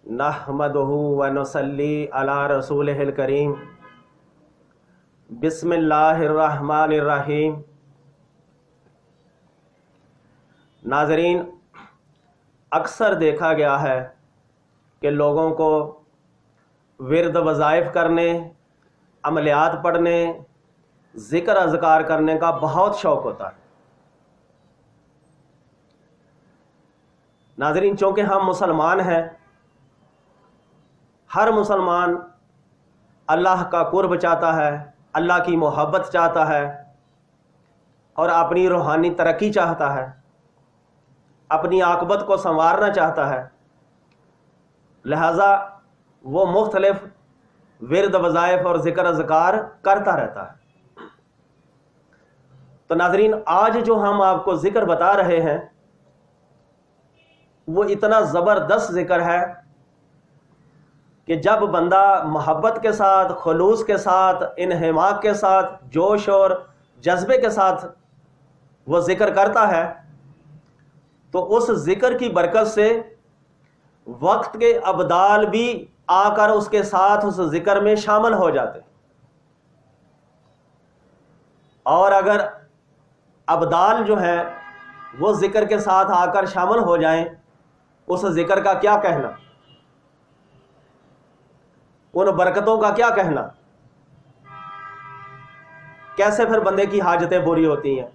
نحمدہ ونصلی علی رسولہ الکریم بسم اللہ الرحمن الرحیم۔ ناظرین، اکثر دیکھا گیا ہے کہ لوگوں کو ورد وظائف کرنے، عملیات پڑھنے، ذکر اذکار کرنے کا بہت شوق ہوتا ہے۔ ناظرین، چونکہ ہم مسلمان ہیں، ہر مسلمان اللہ کا قرب چاہتا ہے، اللہ کی محبت چاہتا ہے اور اپنی روحانی ترقی چاہتا ہے، اپنی عاقبت کو سنوارنا چاہتا ہے، لہذا وہ مختلف ورد وظائف اور ذکر اذکار کرتا رہتا ہے۔ تو ناظرین، آج جو ہم آپ کو ذکر بتا رہے ہیں وہ اتنا زبردست ذکر ہے کہ جب بندہ محبت کے ساتھ، خلوص کے ساتھ، انہماک کے ساتھ، جوش اور جذبے کے ساتھ وہ ذکر کرتا ہے تو اس ذکر کی برکت سے وقت کے ابدال بھی آ کر اس کے ساتھ اس ذکر میں شامل ہو جاتے ہیں۔ اور اگر ابدال جو ہیں وہ ذکر کے ساتھ آ کر شامل ہو جائیں، اس ذکر کا کیا کہنا، ان برکتوں کا کیا کہنا، کیسے پھر بندے کی حاجتیں پوری ہوتی ہیں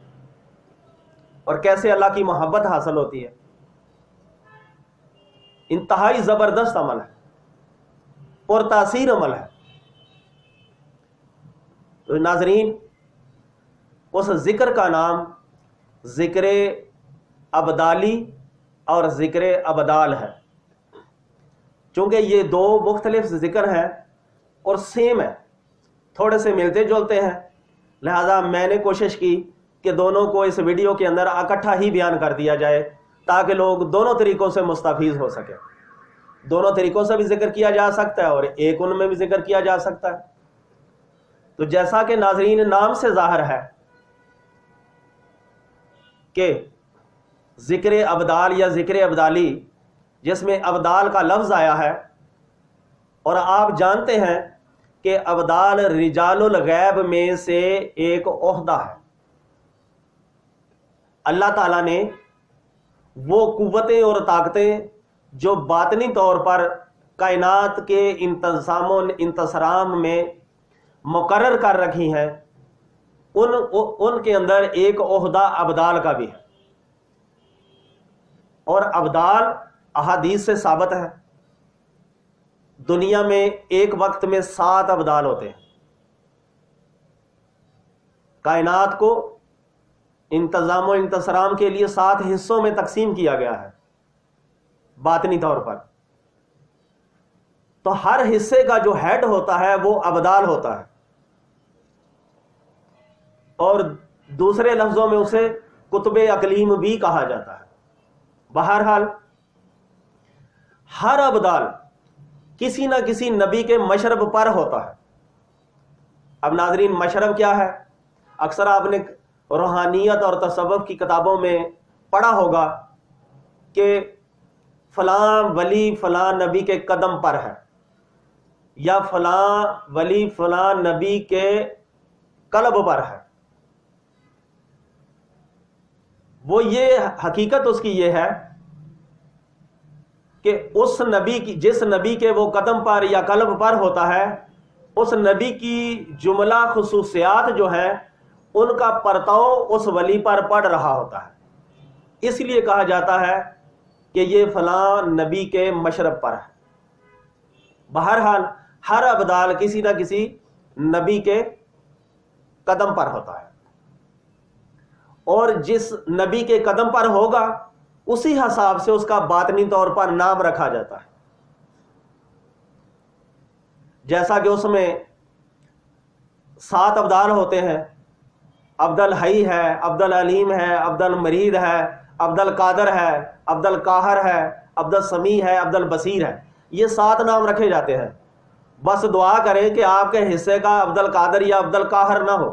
اور کیسے اللہ کی محبت حاصل ہوتی ہے۔ انتہائی زبردست عمل ہے، پرتاثیر عمل ہے۔ تو ناظرین، اس ذکر کا نام ذکر ابدالی اور ذکر ابدال ہے۔ چونکہ یہ دو مختلف ذکر ہیں اور سیم ہے، تھوڑے سے ملتے جلتے ہیں، لہذا میں نے کوشش کی کہ دونوں کو اس ویڈیو کے اندر اکٹھا ہی بیان کر دیا جائے تاکہ لوگ دونوں طریقوں سے مستفیض ہو سکیں۔ دونوں طریقوں سے بھی ذکر کیا جا سکتا ہے اور ایک ان میں بھی ذکر کیا جا سکتا ہے۔ تو جیسا کہ ناظرین نام سے ظاہر ہے کہ ذکر ابدال یا ذکر ابدالی، جس میں ابدال کا لفظ آیا ہے، اور آپ جانتے ہیں کہ ابدال رجال الغیب میں سے ایک عہدہ ہے۔ اللہ تعالیٰ نے وہ قوتیں اور طاقتیں جو باطنی طور پر کائنات کے انتظام و انتصرام میں مقرر کر رکھی ہیں، ان کے اندر ایک عہدہ ابدال کا بھی ہے۔ اور ابدال احادیث سے ثابت ہے، دنیا میں ایک وقت میں 7 ابدال ہوتے ہیں۔ کائنات کو انتظام و انتصرام کے لیے 7 حصوں میں تقسیم کیا گیا ہے باطنی طور پر۔ تو ہر حصے کا جو ہیڈ ہوتا ہے وہ ابدال ہوتا ہے، اور دوسرے لفظوں میں اسے قطب اقلیم بھی کہا جاتا ہے۔ بہرحال ہر ابدال کسی نہ کسی نبی کے مشرب پر ہوتا ہے۔ اب ناظرین، مشرب کیا ہے؟ اکثر آپ نے روحانیت اور تصوف کی کتابوں میں پڑھا ہوگا کہ فلاں ولی فلاں نبی کے قدم پر ہے، یا فلاں ولی فلاں نبی کے قلب پر ہے۔ وہ یہ حقیقت اس کی یہ ہے کہ اس نبی کی، جس نبی کے وہ قدم پر یا قلب پر ہوتا ہے، اس نبی کی جملہ خصوصیات جو ہیں ان کا پرتاؤ اس ولی پر پڑ رہا ہوتا ہے، اس لیے کہا جاتا ہے کہ یہ فلاں نبی کے مشرب پر ہے۔ بہرحال ہر ابدال کسی نہ کسی نبی کے قدم پر ہوتا ہے، اور جس نبی کے قدم پر ہوگا اسی حساب سے اس کا باطنی طور پر نام رکھا جاتا ہے۔ جیسا کہ اس میں 7 ابدال ہوتے ہیں، عبد الحی ہے، عبد العلیم ہے، عبد المرید ہے، عبد القادر ہے، عبد القاہر ہے، عبد السمیع ہے، عبد البصیر ہے۔ یہ 7 نام رکھے جاتے ہیں۔ بس دعا کریں کہ آپ کے حصے کا عبد القادر یا عبد القاہر نہ ہو،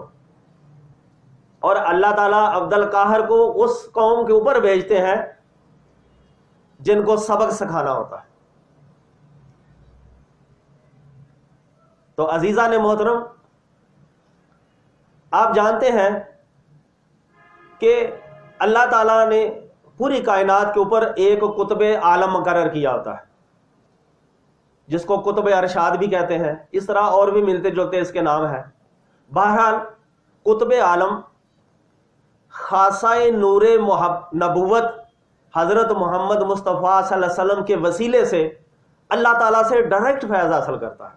اور اللہ تعالیٰ عبد القاہر کو اس قوم کے اوپر بھیجتے ہیں جن کو سبق سکھانا ہوتا ہے۔ تو عزیزان محترم، آپ جانتے ہیں کہ اللہ تعالیٰ نے پوری کائنات کے اوپر ایک قطب عالم مقرر کیا ہوتا ہے، جس کو قطب ارشاد بھی کہتے ہیں، اس طرح اور بھی ملتے جلتے اس کے نام ہیں۔ بہرحال قطب عالم خاصہ نور نبوت حضرت محمد مصطفیٰ صلی اللہ علیہ وسلم کے وسیلے سے اللہ تعالیٰ سے ڈائریکٹ فیض حاصل کرتا ہے،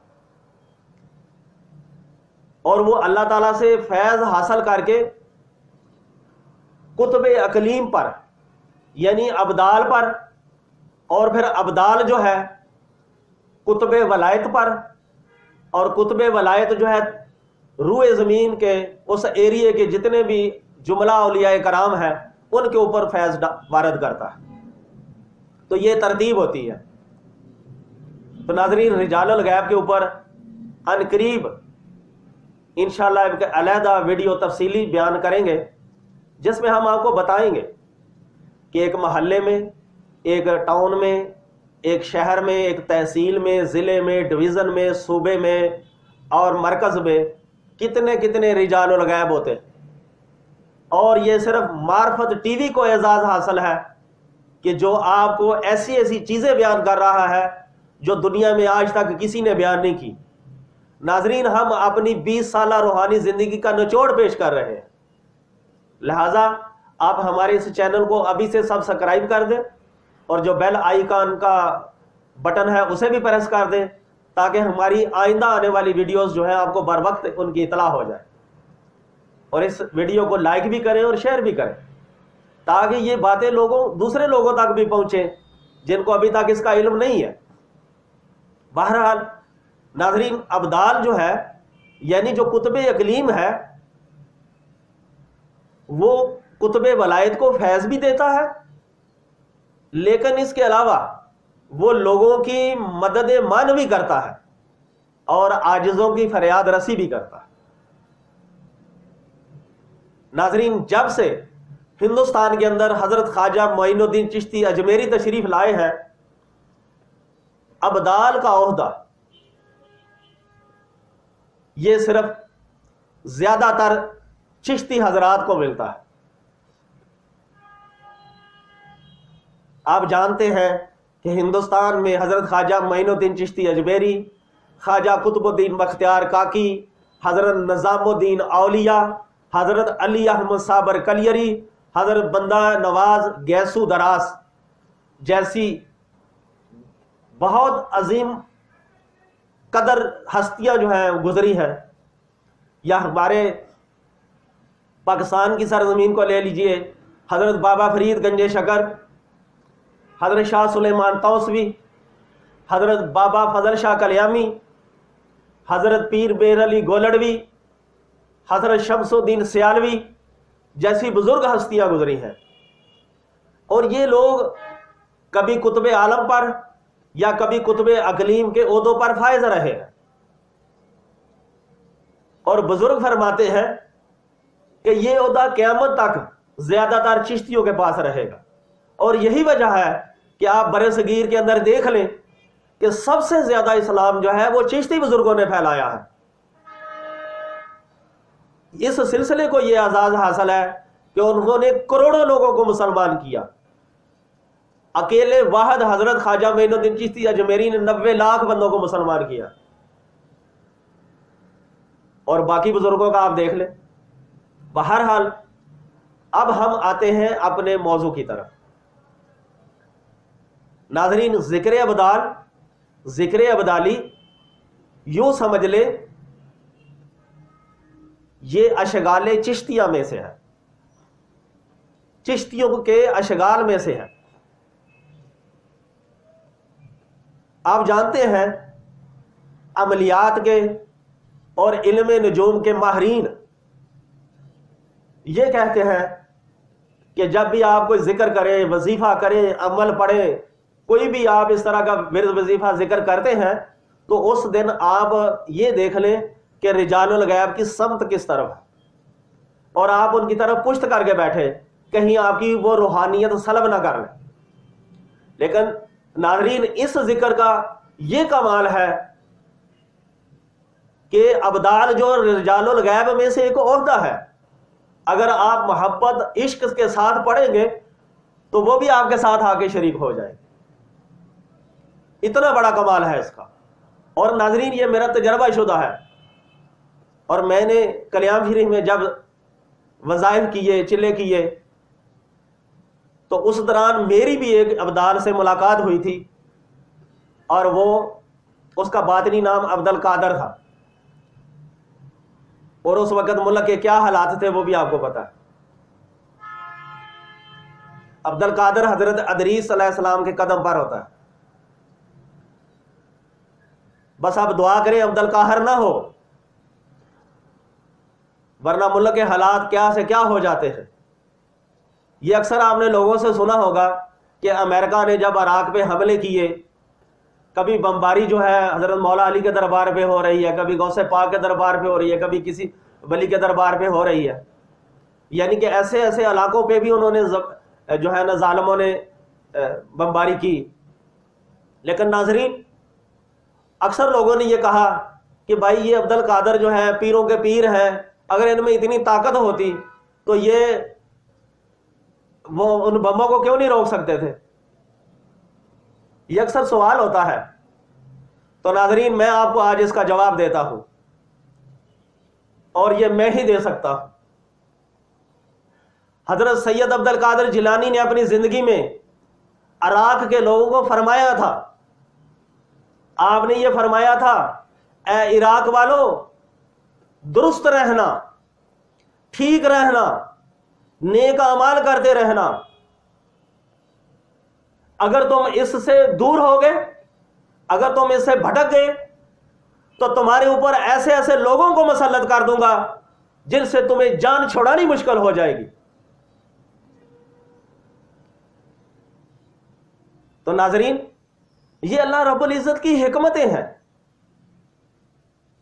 اور وہ اللہ تعالیٰ سے فیض حاصل کر کے قطب اقلیم پر یعنی ابدال پر، اور پھر ابدال جو ہے قطب ولایت پر، اور قطب ولایت جو ہے روئے زمین کے اس ایریے کے جتنے بھی جملہ اولیاء کرام ہیں ان کے اوپر فیض وارد کرتا ہے۔ تو یہ ترتیب ہوتی ہے۔ تو ناظرین، رجال الغیب کے اوپر ان قریب انشاءاللہ ایک علیحدہ ویڈیو تفصیلی بیان کریں گے، جس میں ہم آپ کو بتائیں گے کہ ایک محلے میں، ایک ٹاؤن میں، ایک شہر میں، ایک تحصیل میں، ضلع میں، ڈویژن میں، صوبے میں اور مرکز میں کتنے کتنے رجال الغیب ہوتے ہیں۔ اور یہ صرف معرفت ٹی وی کو اعزاز حاصل ہے کہ جو آپ کو ایسی ایسی چیزیں بیان کر رہا ہے جو دنیا میں آج تک کسی نے بیان نہیں کی۔ ناظرین، ہم اپنی 20 سالہ روحانی زندگی کا نچوڑ پیش کر رہے ہیں، لہٰذا آپ ہمارے اس چینل کو ابھی سے سبسکرائب کر دیں، اور جو بیل آئیکن کا بٹن ہے اسے بھی پریس کر دیں، تاکہ ہماری آئندہ آنے والی ویڈیوز جو ہیں آپ کو بر وقت ان کی اطلاع ہو جائے۔ اور اس ویڈیو کو لائک بھی کریں اور شیئر بھی کریں، تاکہ یہ باتیں دوسرے لوگوں تک بھی پہنچیں جن کو ابھی تک اس کا علم نہیں ہے۔ بہرحال ناظرین، ابدال جو ہے یعنی جو قطب اقلیم ہے، وہ قطب ولایت کو فیض بھی دیتا ہے، لیکن اس کے علاوہ وہ لوگوں کی مدد معنوی کرتا ہے اور عاجزوں کی فریاد رسی بھی کرتا ہے۔ ناظرین، جب سے ہندوستان کے اندر حضرت خواجہ معین الدین چشتی اجمیری تشریف لائے ہیں، ابدال کا عہدہ یہ صرف زیادہ تر چشتی حضرات کو ملتا ہے۔ آپ جانتے ہیں کہ ہندوستان میں حضرت خواجہ معین الدین چشتی اجمیری، خواجہ قطب الدین بختیار کاکی، حضرت نظام الدین اولیاء، حضرت علی احمد صابر کلیری، حضرت بندہ نواز گیسو دراس جیسی بہت عظیم قدر ہستیاں جو ہیں گزری ہیں، یا ہمارے پاکستان کی سرزمین کو لے لیجئے، حضرت بابا فرید گنج شکر، حضرت شاہ سلیمان توسوی، حضرت بابا فضل شاہ کلیامی، حضرت پیر بیر علی گولڑوی، حضرت شمس الدین سیالوی جیسی بزرگ ہستیاں گزری ہیں، اور یہ لوگ کبھی قطب عالم پر یا کبھی قطب اقلیم کے عہدوں پر فائز رہے ہیں۔ اور بزرگ فرماتے ہیں کہ یہ عہدہ قیامت تک زیادہ تر چشتیوں کے پاس رہے گا، اور یہی وجہ ہے کہ آپ برِ صغیر کے اندر دیکھ لیں کہ سب سے زیادہ اسلام جو ہے وہ چشتی بزرگوں نے پھیلایا ہے۔ اس سلسلے کو یہ اعزاز حاصل ہے کہ انہوں نے کروڑوں لوگوں کو مسلمان کیا۔ اکیلے واحد حضرت خواجہ معین الدین چشتی اجمیری نے 90 لاکھ بندوں کو مسلمان کیا، اور باقی بزرگوں کا آپ دیکھ لیں۔ بہرحال اب ہم آتے ہیں اپنے موضوع کی طرف۔ ناظرین، ذکر ابدال، ذکر ابدالی یوں سمجھ لے یہ اشغال چشتیہ میں سے ہے، چشتیوں کے اشغال میں سے ہے۔ آپ جانتے ہیں عملیات کے اور علم نجوم کے ماہرین یہ کہتے ہیں کہ جب بھی آپ کوئی ذکر کریں، وظیفہ کریں، عمل پڑھیں، کوئی بھی آپ اس طرح کا ورد وظیفہ ذکر کرتے ہیں، تو اس دن آپ یہ دیکھ لیں کہ رجال الغیب کی سمت کس طرف ہے، اور آپ ان کی طرف پشت کر کے بیٹھے، کہیں آپ کی وہ روحانیت سلب نہ کر لیں۔ لیکن ناظرین، اس ذکر کا یہ کمال ہے کہ ابدال جو رجال الغیب میں سے ایک عہدہ ہے، اگر آپ محبت عشق کے ساتھ پڑھیں گے تو وہ بھی آپ کے ساتھ آ کے شریک ہو جائے، اتنا بڑا کمال ہے اس کا۔ اور ناظرین یہ میرا تجربہ شدہ ہے، اور میں نے کلیام شریف میں جب وظائف کیے، چلے کیے، تو اس دوران میری بھی ایک ابدال سے ملاقات ہوئی تھی، اور وہ اس کا باطنی نام عبد القادر تھا، اور اس وقت ملک کے کیا حالات تھے وہ بھی آپ کو پتا ہے۔ عبد القادر حضرت ادریس علیہ السلام کے قدم پر ہوتا ہے، بس آپ دعا کریں عبد القاہر نہ ہو، ورنہ ملک کے حالات کیا سے کیا ہو جاتے ہیں۔ یہ اکثر آپ نے لوگوں سے سنا ہوگا کہ امریکہ نے جب عراق پہ حملے کیے، کبھی بمباری جو ہے حضرت مولا علی کے دربار پہ ہو رہی ہے، کبھی غوث پاک کے دربار پہ ہو رہی ہے، کبھی کسی ولی کے دربار پہ ہو رہی ہے، یعنی کہ ایسے ایسے علاقوں پہ بھی انہوں نے جو ہے نا ظالموں نے بمباری کی۔ لیکن ناظرین اکثر لوگوں نے یہ کہا کہ بھائی یہ عبد القادر جو ہے پیروں کے پیر ہیں، اگر ان میں اتنی طاقت ہوتی تو یہ وہ ان بموں کو کیوں نہیں روک سکتے تھے؟ یہ اکثر سوال ہوتا ہے۔ تو ناظرین میں آپ کو آج اس کا جواب دیتا ہوں، اور یہ میں ہی دے سکتا ہوں۔ حضرت سید عبد القادر جیلانی نے اپنی زندگی میں عراق کے لوگوں کو فرمایا تھا، آپ نے یہ فرمایا تھا، اے عراق والو درست رہنا، ٹھیک رہنا، نیک اعمال کرتے رہنا، اگر تم اس سے دور ہو گئے، اگر تم اس سے بھٹک گئے تو تمہارے اوپر ایسے ایسے لوگوں کو مسلط کر دوں گا جن سے تمہیں جان چھڑانی مشکل ہو جائے گی۔ تو ناظرین یہ اللہ رب العزت کی حکمتیں ہیں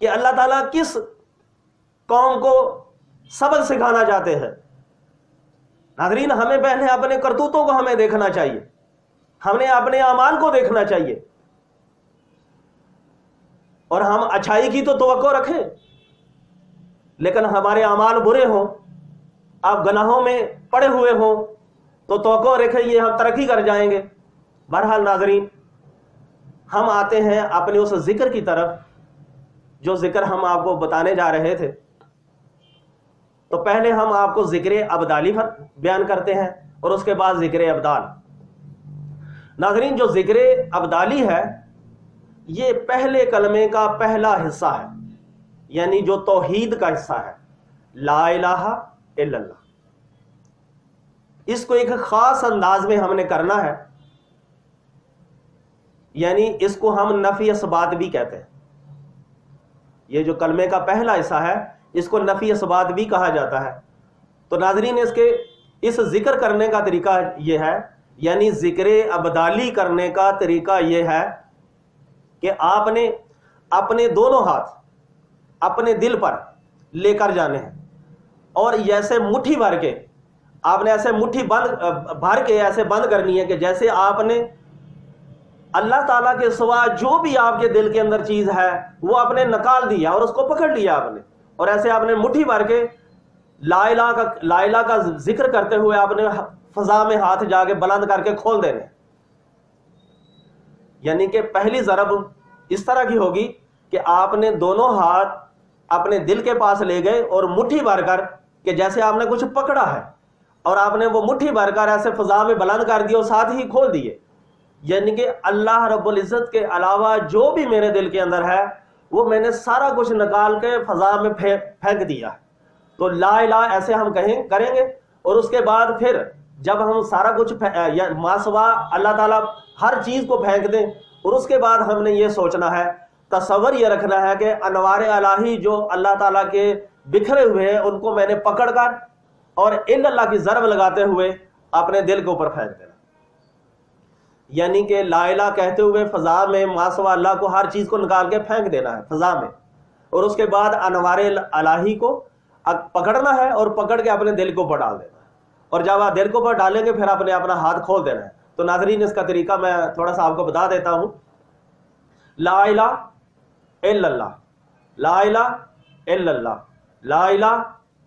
کہ اللہ تعالیٰ کس قوم کو سبق سکھانا چاہتے ہیں۔ ناظرین ہمیں پہلے اپنے کرتوتوں کو ہمیں دیکھنا چاہیے، ہمیں اپنے اعمال کو دیکھنا چاہیے، اور ہم اچھائی کی تو توقع رکھیں، لیکن ہمارے اعمال برے ہوں، آپ گناہوں میں پڑے ہوئے ہوں تو توقع رکھیں یہ ہم ترقی کر جائیں گے۔ بہرحال ناظرین ہم آتے ہیں اپنے اس ذکر کی طرف جو ذکر ہم آپ کو بتانے جا رہے تھے۔ تو پہلے ہم آپ کو ذکر ابدالی بیان کرتے ہیں اور اس کے بعد ذکر ابدال۔ ناظرین جو ذکر ابدالی ہے یہ پہلے کلمے کا پہلا حصہ ہے، یعنی جو توحید کا حصہ ہے، لا الہ الا اللہ۔ اس کو ایک خاص انداز میں ہم نے کرنا ہے، یعنی اس کو ہم نفی اثبات بھی کہتے ہیں۔ یہ جو کلمے کا پہلا حصہ ہے اس کو نفی اثبات بھی کہا جاتا ہے۔ تو ناظرین اس ذکر کرنے کا طریقہ یہ ہے، یعنی ذکر ابدالی کرنے کا طریقہ یہ ہے کہ آپ نے اپنے دونوں ہاتھ اپنے دل پر لے کر جانے ہیں، اور ایسے مٹھی بھر کے آپ نے ایسے مٹھی بھر کے ایسے بند کرنی ہے کہ جیسے آپ نے اللہ تعالیٰ کے سوا جو بھی آپ کے دل کے اندر چیز ہے وہ آپ نے نکال دیا اور اس کو پکڑ لیا آپ نے، اور ایسے آپ نے مٹھی بھر کے لا الہ کا ذکر کرتے ہوئے آپ نے فضا میں ہاتھ جا کے بلند کر کے کھول دینے۔ یعنی کہ پہلی ضرب اس طرح کی ہوگی کہ آپ نے دونوں ہاتھ اپنے دل کے پاس لے گئے اور مٹھی بھر کر کہ جیسے آپ نے کچھ پکڑا ہے، اور آپ نے وہ مٹھی بھر کر ایسے فضا میں بلند کر دیا اور ساتھ ہی کھول دیے، یعنی کہ اللہ رب العزت کے علاوہ جو بھی میرے دل کے اندر ہے وہ میں نے سارا کچھ نکال کے فضا میں پھینک دیا۔ تو لا الہ ایسے ہم کریں گے، اور اس کے بعد پھر جب ہم سارا کچھ ما سوا اللہ تعالیٰ ہر چیز کو پھینک دیں، اور اس کے بعد ہم نے یہ سوچنا ہے، تصور یہ رکھنا ہے کہ انوار الہی جو اللہ تعالیٰ کے بکھرے ہوئے ہیں ان کو میں نے پکڑ کر اور اللہ کی ضرب لگاتے ہوئے اپنے دل کے اوپر پھینک دینا، یعنی کہ لا الہ کہتے ہوئے فضا میں ما سوا اللہ کو ہر چیز کو نکال کے پھینک دینا ہے فضا میں، اور اس کے بعد انوار الہی کو پکڑنا ہے اور پکڑ کے اپنے دل کے اوپر ڈال دینا ہے، اور جب آپ دل کے اوپر ڈالیں گے پھر اپنا ہاتھ کھول دینا ہے۔ تو ناظرین اس کا طریقہ میں تھوڑا سا آپ کو بتا دیتا ہوں۔ لا الہ الا اللہ، لا الہ الا اللہ، لا الہ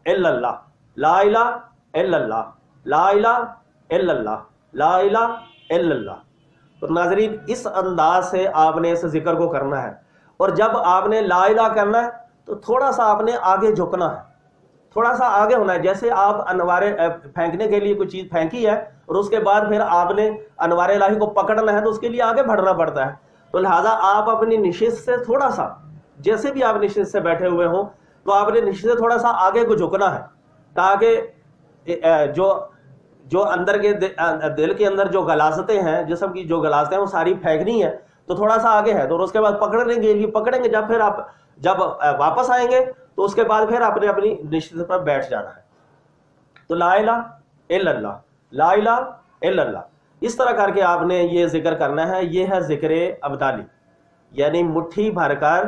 الا اللہ، لا الہ الا اللہ، لا الہ الا اللہ، لا الہ الا اللہ۔ تو ناظرین اس انداز سے آپ نے اس ذکر کو کرنا ہے، اور جب آپ نے لا الہ کرنا ہے تو تھوڑا سا آپ نے آگے جھکنا ہے، تھوڑا سا آگے ہونا ہے۔ جیسے آپ انوارے پھینکنے کے لیے کوئی چیز پھینکی ہے اور اس کے بعد پھر آپ نے انوار الہی کو پکڑنا ہے تو اس کے لیے آگے بڑھنا پڑتا ہے، تو لہٰذا آپ اپنی نشست سے تھوڑا سا، جیسے بھی آپ نشست سے بیٹھے ہوئے ہوں تو آپ نے نشست سے تھوڑا سا آگے کو جھکنا ہے، تاکہ جو اندر کے دل کے اندر جو غلاظتیں ہیں، جسم کی جو غلاظتیں ہیں وہ ساری پھینکنی ہے، تو تھوڑا سا آگے ہے، تو اس کے بعد پکڑیں گے جب پھر آپ جب واپس آئیں گے تو اس کے بعد پھر آپ نے اپنی نشست پر بیٹھ جانا ہے۔ تو لا الہ الا اللہ، لا الہ الا اللہ، اس طرح کر کے آپ نے یہ ذکر کرنا ہے۔ یہ ہے ذکر ابدالی، یعنی مٹھی بھر کر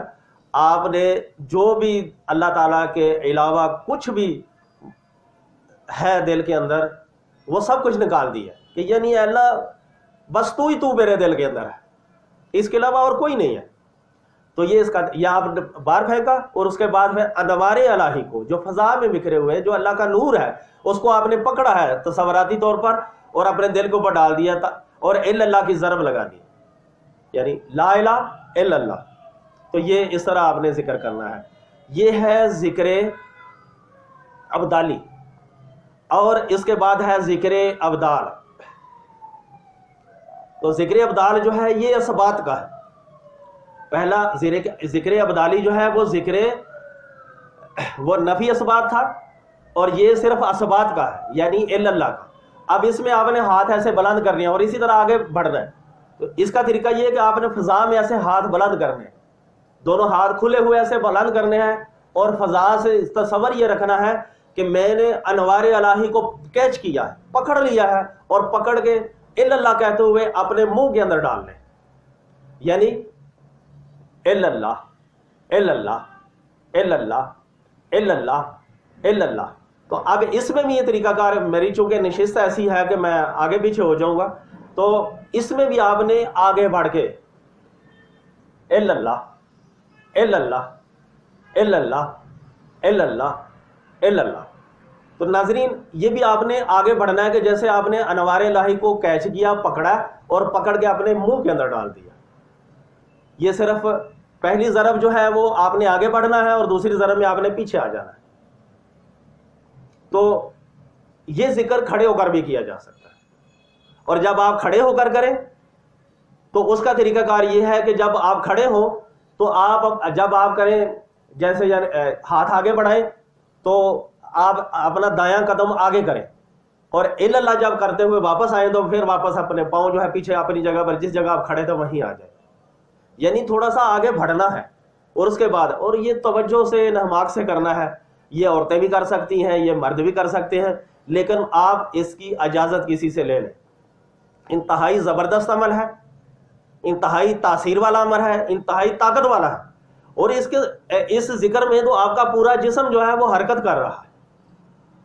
آپ نے جو بھی اللہ تعالیٰ کے علاوہ کچھ بھی ہے دل کے اندر وہ سب کچھ نکال دیا، کہ یعنی اللہ بس تو ہی تو میرے دل کے اندر ہے، اس کے علاوہ اور کوئی نہیں ہے۔ تو یہ آپ نے باہر پھینکا، اور اس کے بعد میں انوار الہی کو جو فضا میں بکھرے ہوئے جو اللہ کا نور ہے اس کو آپ نے پکڑا ہے تصوراتی طور پر اور اپنے دل کے اوپر ڈال دیا تھا، اور الا اللہ کی ضرب لگا دی، یعنی لا الہ الا اللہ۔ تو یہ اس طرح آپ نے ذکر کرنا ہے۔ یہ ہے ذکر ابدالی، اور اس کے بعد ہے ذکر ابدال۔ تو ذکر ابدال جو ہے یہ اثبات کا ہے۔ پہلا ذکر ابدالی جو ہے وہ نفی اثبات تھا، اور یہ صرف اثبات کا ہے، یعنی الا اللہ کا۔ اب اس میں آپ نے ہاتھ ایسے بلند کرنے ہیں اور اسی طرح آگے بڑھنا ہے۔ تو اس کا طریقہ یہ ہے کہ آپ نے فضا میں ایسے ہاتھ بلند کرنے ہیں، دونوں ہاتھ کھلے ہوئے ایسے بلند کرنے ہیں، اور فضا سے تصور یہ رکھنا ہے کہ میں نے انوار الہی کو کیچ کیا ہے، پکڑ لیا ہے، اور پکڑ کے الا اللہ کہتے ہوئے اپنے منہ کے اندر ڈال لیں، یعنی الا اللہ الا اللہ الا اللہ الا اللہ الا اللہ۔ تو اب اس میں بھی یہ طریقہ کار، میری چونکہ نشست ایسی ہے کہ میں آگے پیچھے ہو جاؤں گا، تو اس میں بھی آپ نے آگے بڑھ کے الا اللہ الا اللہ الا اللہ الا اللہ الا اللہ۔ تو ناظرین یہ بھی آپ نے آگے بڑھنا ہے کہ جیسے آپ نے انوار الہی کو کیچ کیا، پکڑا، اور پکڑ کے اپنے منہ کے اندر ڈال دیا۔ یہ صرف پہلی ضرب جو ہے وہ آپ نے آگے بڑھنا ہے، اور دوسری ضرب میں آپ نے پیچھے آ جانا ہے۔ تو یہ ذکر کھڑے ہو کر بھی کیا جا سکتا ہے، اور جب آپ کھڑے ہو کر کریں تو اس کا طریقہ کار یہ ہے کہ جب آپ کھڑے ہوں تو جب آپ کریں، جیسے ہاتھ آگے بڑھائیں تو آپ اپنا دایاں قدم آگے کریں، اور الا اللہ جب کرتے ہوئے واپس آئیں تو پھر واپس اپنے پاؤں جو ہے پیچھے اپنی جگہ پر، جس جگہ آپ کھڑے تھے وہیں آ جائیں، یعنی تھوڑا سا آگے بڑھنا ہے۔ اور اس کے بعد، اور یہ توجہ سے انہماک سے کرنا ہے، یہ عورتیں بھی کر سکتی ہیں، یہ مرد بھی کر سکتے ہیں، لیکن آپ اس کی اجازت کسی سے لے لیں۔ انتہائی زبردست عمل ہے، انتہائی تاثیر والا عمل ہے، انتہائی طاقت والا ہے، اور اس ذکر میں تو آپ کا پورا جسم جو ہے وہ حرکت کر رہا ہے۔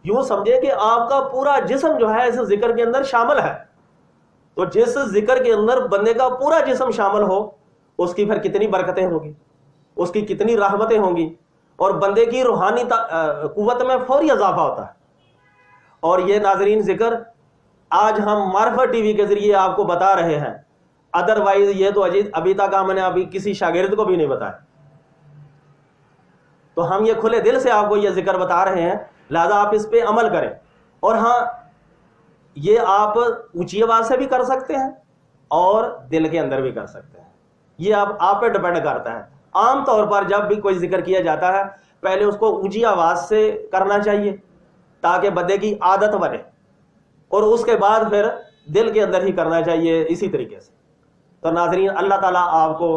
یوں سمجھے کہ آپ کا پورا جسم جو ہے اس ذکر کے اندر شامل ہے۔ تو جس ذکر کے اندر بندے کا پورا جسم شامل ہو، اس کی پھر کتنی برکتیں ہوں گی، اس کی کتنی رحمتیں ہوں گی، اور بندے کی روحانی قوت میں فوری اضافہ ہوتا ہے۔ اور یہ ناظرین ذکر آج ہم معرفت ٹی وی کے ذریعے آپ کو بتا رہے ہیں، ادروائز یہ تو ابھی تک ہم نے ابھی کسی شاگرد کو بھی نہیں بتایا۔ تو ہم یہ کھلے دل سے آپ کو یہ ذکر بتا رہے ہیں، لہذا آپ اس پہ عمل کریں۔ اور ہاں، یہ آپ اونچی آواز سے بھی کر سکتے ہیں اور دل کے اندر بھی کر سکتے ہیں، یہ آپ پہ ڈپینڈ کرتا ہے۔ عام طور پر جب بھی کوئی ذکر کیا جاتا ہے پہلے اس کو اونچی آواز سے کرنا چاہیے تاکہ بندے کی عادت بنے، اور اس کے بعد پھر دل کے اندر ہی کرنا چاہیے اسی طریقے سے۔ تو ناظرین اللہ تعالیٰ آپ کو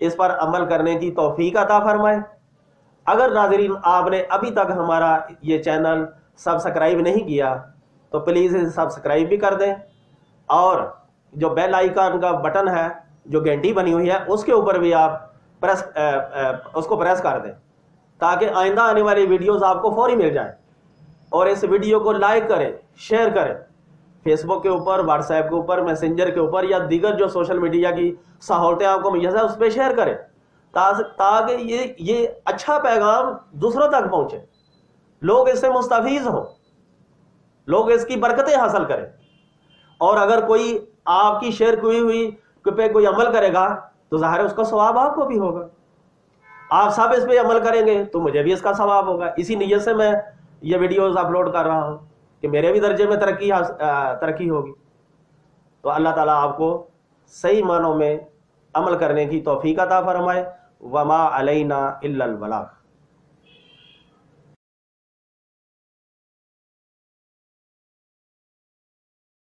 اس پر عمل کرنے کی توفیق عطا فرمائے۔ اگر ناظرین آپ نے ابھی تک ہمارا یہ چینل سبسکرائب نہیں کیا تو پلیز سبسکرائب بھی کر دیں، اور جو بیل آئیکن کا بٹن ہے، جو گھنٹی بنی ہوئی ہے، اس کے اوپر بھی آپ اس کو پریس کر دیں تاکہ آئندہ آنے والی ویڈیوز آپ کو فوری مل جائیں۔ اور اس ویڈیو کو لائک کریں، شیئر کریں، فیس بک کے اوپر، واٹس ایپ کے اوپر، میسنجر کے اوپر، یا دیگر جو سوشل میڈیا کی سہولتیں آپ کو میسر ہے اس پہ شیئر کریں، تاکہ یہ اچھا پیغام دوسروں تک پہنچے، لوگ اس سے مستفیض ہوں، لوگ اس کی برکتیں حاصل کریں۔ اور اگر کوئی آپ کی شیئر کی ہوئی پہ کوئی عمل کرے گا تو ظاہر ہے اس کا ثواب آپ کو بھی ہوگا، آپ سب اس پہ عمل کریں گے تو مجھے بھی اس کا ثواب ہوگا۔ اسی نیت سے میں یہ ویڈیوز اپلوڈ کر رہا ہوں کہ میرے بھی درجے میں ترقی ہوگی۔ تو اللہ تعالیٰ آپ کو صحیح معنوں میں عمل کرنے کی توفیق عطا فرمائے۔ وما علینا الا البلاغ۔